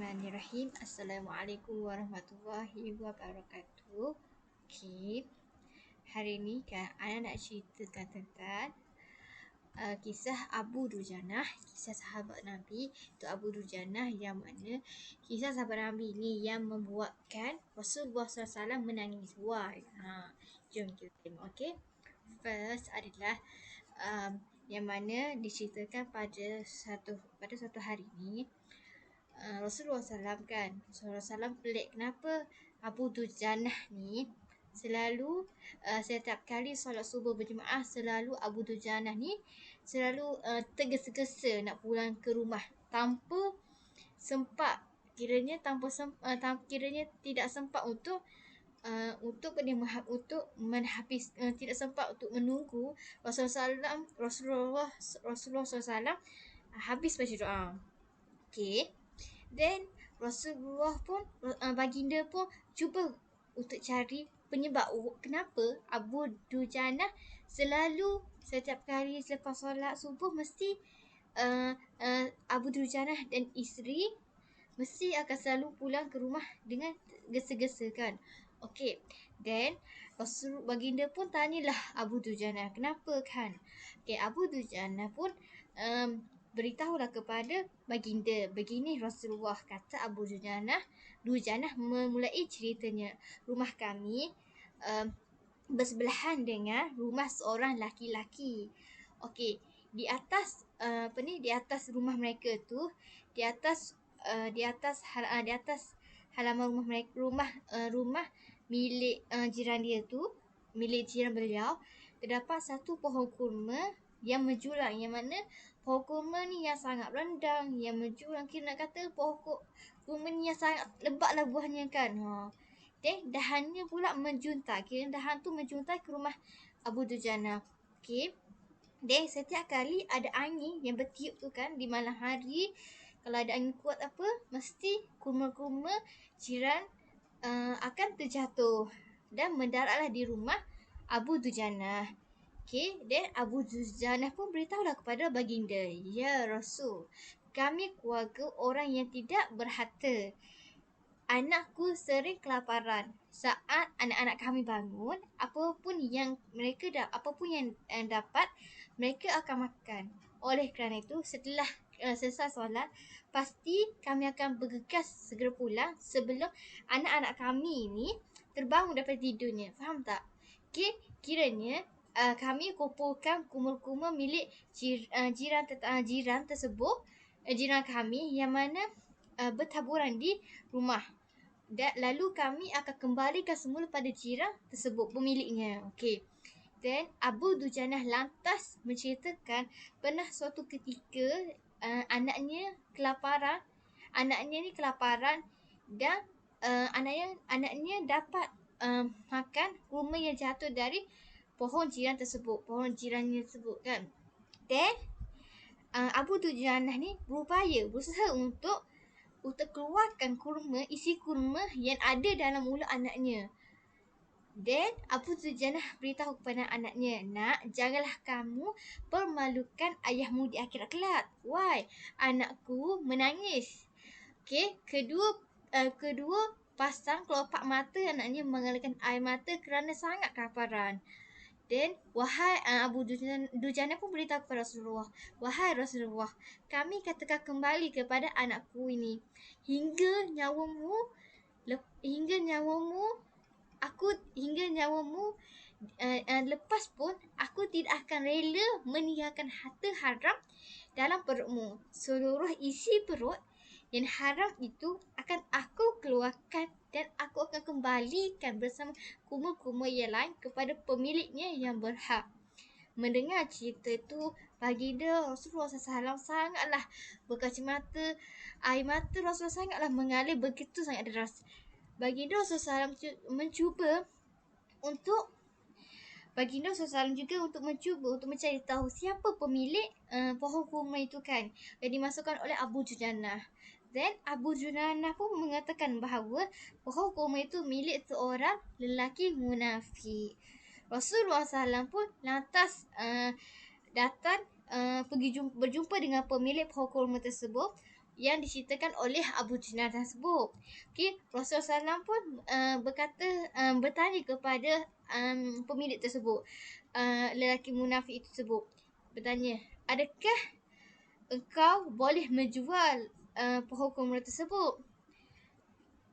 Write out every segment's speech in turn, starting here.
Bismillahirrahmanirrahim. Assalamualaikum warahmatullahi wabarakatuh. Okay. Hari ni kan Ana nak ceritakan tentang kisah Abu Dujanah, kisah sahabat Nabi itu Abu Dujanah, yang mana kisah sahabat Nabi ni yang membuatkan Rasulullah SAW menangis. Why? Jom kita tengok. Okay. First adalah yang mana diceritakan pada satu hari ni Rasulullah SAW kan. Rasulullah SAW pelik kenapa Abu Dujanah ni selalu setiap kali solat subuh berjemaah, selalu Abu Dujanah ni selalu tergesa-gesa nak pulang ke rumah tanpa sempat, kiranya kiranya tidak sempat untuk tidak sempat untuk menunggu Rasulullah SAW habis baca doa. Okay. Then Rasulullah pun baginda pun cuba untuk cari penyebab kenapa Abu Dujanah selalu setiap kali selepas solat subuh mesti Abu Dujanah dan isteri mesti akan selalu pulang ke rumah dengan gesa-gesa kan. Okey. Then baginda pun tanyalah Abu Dujanah kenapa kan. Okey, Abu Dujanah pun beritahulah kepada baginda. Begini Rasulullah, kata Abu Dujanah memulai ceritanya. Rumah kami bersebelahan dengan rumah seorang laki-laki. Okey, di atas di atas rumah mereka tu, di atas halaman rumah mereka, rumah milik jiran dia tu, milik jiran beliau, terdapat satu pohon kurma yang menjulang, yang mana pohon kurma ni yang sangat rindang, yang menjulang, kira nak kata pohon kurma ni yang sangat lebatlah buahnya kan. Dan dahannya pula menjuntai, kira dahan tu menjuntai ke rumah Abu Dujanah. Okey. Dan setiap kali ada angin yang bertiup tu kan di malam hari, kalau ada angin kuat apa, mesti kurma-kurma jiran akan terjatuh dan mendaratlah di rumah Abu Dujanah. Okey, dan Abu Dujanah pun beritahulah kepada baginda, ya Rasul, kami keluarga orang yang tidak berharta. Anakku sering kelaparan. Saat anak-anak kami bangun, apapun yang dapat, mereka akan makan. Oleh kerana itu, setelah selesai solat, pasti kami akan bergegas segera pulang sebelum anak-anak kami ni terbangun daripada tidurnya. Faham tak? Okey, kiranya kami kumpulkan kurma-kurma milik jiran tersebut, jiran kami yang mana bertaburan di rumah. Dan lalu kami akan kembalikan semula pada jiran tersebut, pemiliknya. Okey. Dan Abu Dujanah lantas menceritakan pernah suatu ketika anaknya kelaparan. Anaknya ni kelaparan dan anaknya dapat makan kurma yang jatuh dari pohon jirannya tersebut kan. Dan Abu Dujanah ni berusaha untuk keluarkan isi kurma yang ada dalam mulut anaknya. Dan Abu Dujanah beritahu kepada anaknya, nak, janganlah kamu permalukan ayahmu di akhirat kelak. Why? Anakku menangis. Okey, kedua pasang kelopak mata anaknya mengalirkan air mata kerana sangat kelaparan. Dan Abu Dujanah pun beritahu kepada Rasulullah, wahai Rasulullah, kami katakan kembali kepada anakku ini hingga nyawamu lepas pun aku tidak akan rela meninggalkan harta haram dalam perutmu. Seluruh isi perut yang haram itu akan aku keluarkan dan aku akan kembalikan bersama kurma-kurma yang lain kepada pemiliknya yang berhak. Mendengar cerita itu, baginda Rasulullah SAW sangatlah berkacamata. Air mata Rasulullah sangatlah mengalir begitu sangat deras. Baginda Rasulullah SAW juga untuk mencari tahu siapa pemilik pohon kurma itu kan, yang dimasukkan oleh Abu Dujanah. Dan Abu Dujanah pun mengatakan bahawa pohon kurma itu milik seorang lelaki munafik. Rasulullah SAW pun lantas datang berjumpa dengan pemilik pohon kurma tersebut yang diceritakan oleh Abu Junaid tersebut. Okey, Rasulullah SAW pun bertanya kepada pemilik tersebut, lelaki munafik tersebut. Bertanya, adakah engkau boleh menjual pohon kurma tersebut?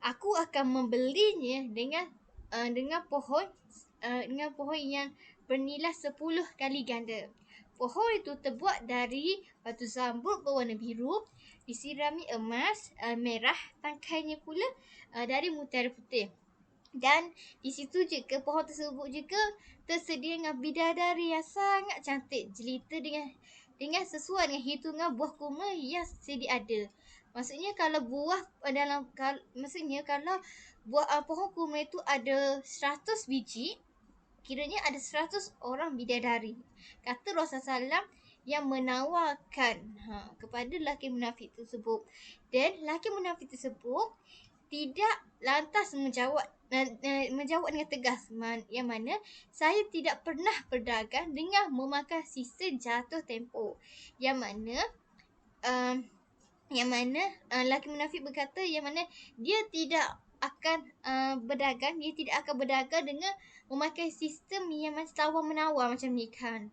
Aku akan membelinya dengan pohon yang bernilai 10 kali ganda. Pohon itu terbuat dari batu zambuk berwarna biru, disirami emas merah, tangkainya pula dari mutiara putih. Dan di situ juga pohon tersebut juga tersedia dengan bidadari yang sangat cantik, jelita dengan sesuai dengan hitungan buah kurma yang sedia ada. Maksudnya kalau buah pohon kurma itu ada 100 biji, kiranya ada 100 orang bidadari. Kata Rasulullah SAW yang menawarkan kepada lelaki munafik tersebut. Dan lelaki munafik tersebut tidak lantas menjawab dengan tegas, yang mana saya tidak pernah berdagang dengan memakan sistem jatuh tempoh. Yang mana lelaki munafik berkata yang mana dia tidak akan berdagang dengan memakai sistem yang macam tawar-menawar macam ni kan.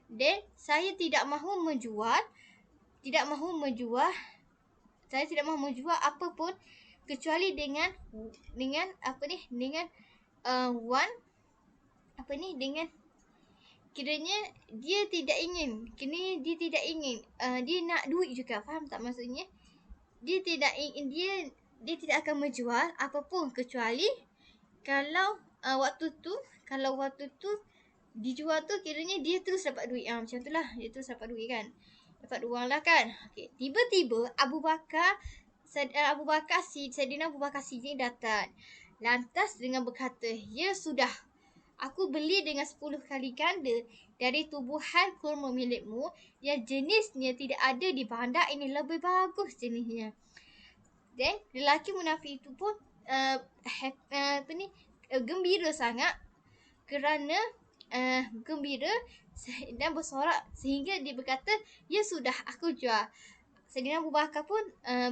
Dan saya tidak mahu menjual apa pun kecuali dengan kiranya dia tidak ingin, dia nak duit juga, faham tak maksudnya? Dia tidak akan menjual apapun kecuali kalau waktu tu dijual tu kiranya dia terus dapat duit. Macam tu lah, dia terus dapat duit kan, dapat wang lah kan. Okay. Tiba-tiba Saidina Abu Bakar Siddiq datang. Lantas dengan berkata, ya sudah, aku beli dengan 10 kali ganda dari tubuhan kurma milikmu yang jenisnya tidak ada di bandar ini, lebih bagus jenisnya. Dan lelaki munafik itu pun gembira sangat kerana gembira dan bersorak sehingga dia berkata, ya sudah, aku jual. Saidina Abu Bakar pun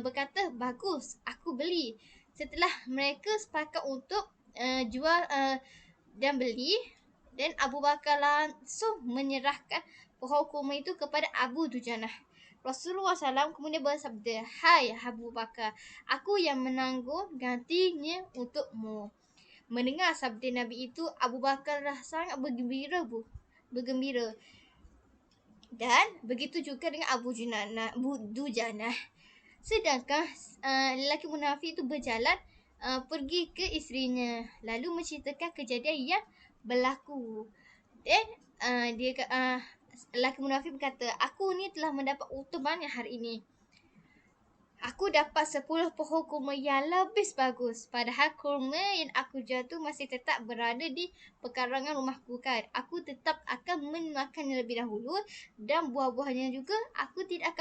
berkata, bagus, aku beli. Setelah mereka sepakat untuk jual dan beli, dan Abu Bakar langsung menyerahkan pohon kurma itu kepada Abu Dujanah. Rasulullah SAW kemudian bersabda, hai Abu Bakar, aku yang menanggung gantinya untukmu. Mendengar sabda Nabi itu, Abu Bakar sangat bergembira. Dan begitu juga dengan Abu Dujanah. Sedangkan lelaki munafik itu berjalan pergi ke isterinya, lalu menceritakan kejadian yang berlaku. Dan lelaki munafik berkata, aku ni telah mendapat untung banyak hari ini. Aku dapat 10 pohon kurma yang lebih bagus. Padahal kurma yang aku jual tu masih tetap berada di pekarangan rumahku kan. Aku tetap akan memakannya lebih dahulu, dan buah-buahnya juga aku tidak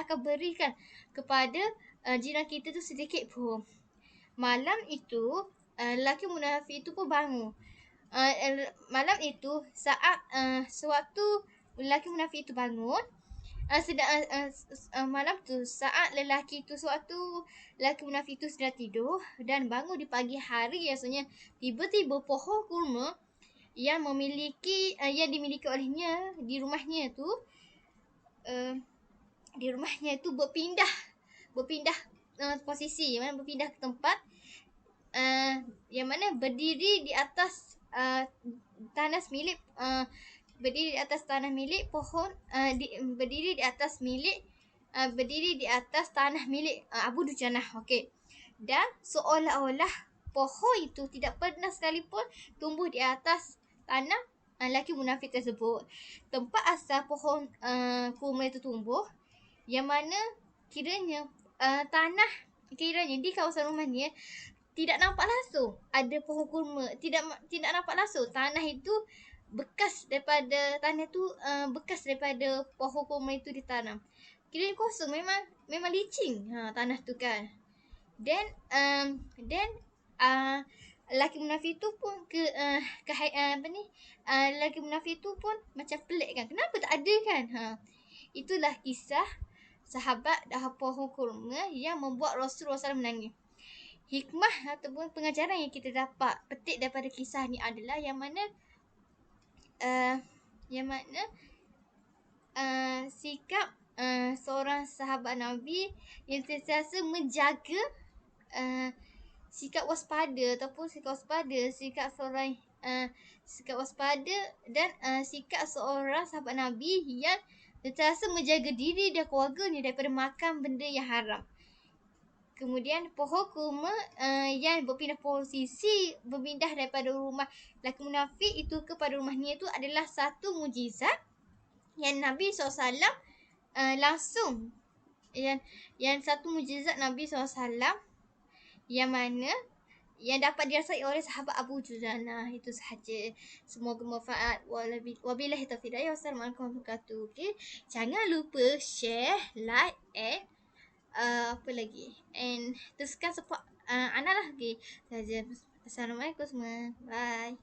akan berikan kepada jiran kita tu sedikit pun. Malam itu lelaki munafik itu pun bangun. Malam itu sewaktu lelaki munafik itu bangun, malam tu saat lelaki munafik itu sedang tidur dan bangun di pagi hari esoknya, tiba-tiba pohon kurma yang dimiliki olehnya di rumahnya tu berpindah posisi, yang mana berpindah ke tempat yang mana berdiri di atas tanah milik Abu Dujanah. Okey. Dan seolah-olah pohon itu tidak pernah sekalipun tumbuh di atas tanah lelaki munafik tersebut. Tempat asal pohon kurma itu tumbuh, yang mana kiranya di kawasan rumahnya tidak nampak langsung ada pohon kurma, tidak nampak langsung tanah itu bekas daripada pohon kurma itu ditanam. Kiranya kosong, memang licin tanah tu kan. Dan lelaki munafik tu pun lelaki munafik tu pun macam pelik kan, kenapa tak ada kan. Itulah kisah sahabat dan pohon kurma yang membuat Rasulullah SAW menangis. Hikmah ataupun pengajaran yang kita dapat petik daripada kisah ni adalah yang mana sikap seorang sahabat Nabi yang sentiasa menjaga sikap waspada dan sikap seorang sahabat Nabi yang sentiasa menjaga diri dan keluarganya daripada makan benda yang haram. Kemudian pohon kurma yang berpindah posisi, berpindah daripada rumah lelaki munafik itu kepada rumahnya itu adalah satu mujizat yang Nabi SAW langsung yang satu mujizat Nabi SAW yang mana yang dapat dirasai oleh sahabat Abu Dujana. Itu sahaja. Semoga bermanfaat. Wabillahi taufiq hidayah. Wassalamualaikum warahmatullahi wabarakatuh. Okay. Jangan lupa share, like and apa lagi? And teruskan support Ana lah. Okay. Saja. Assalamualaikum semua. Bye.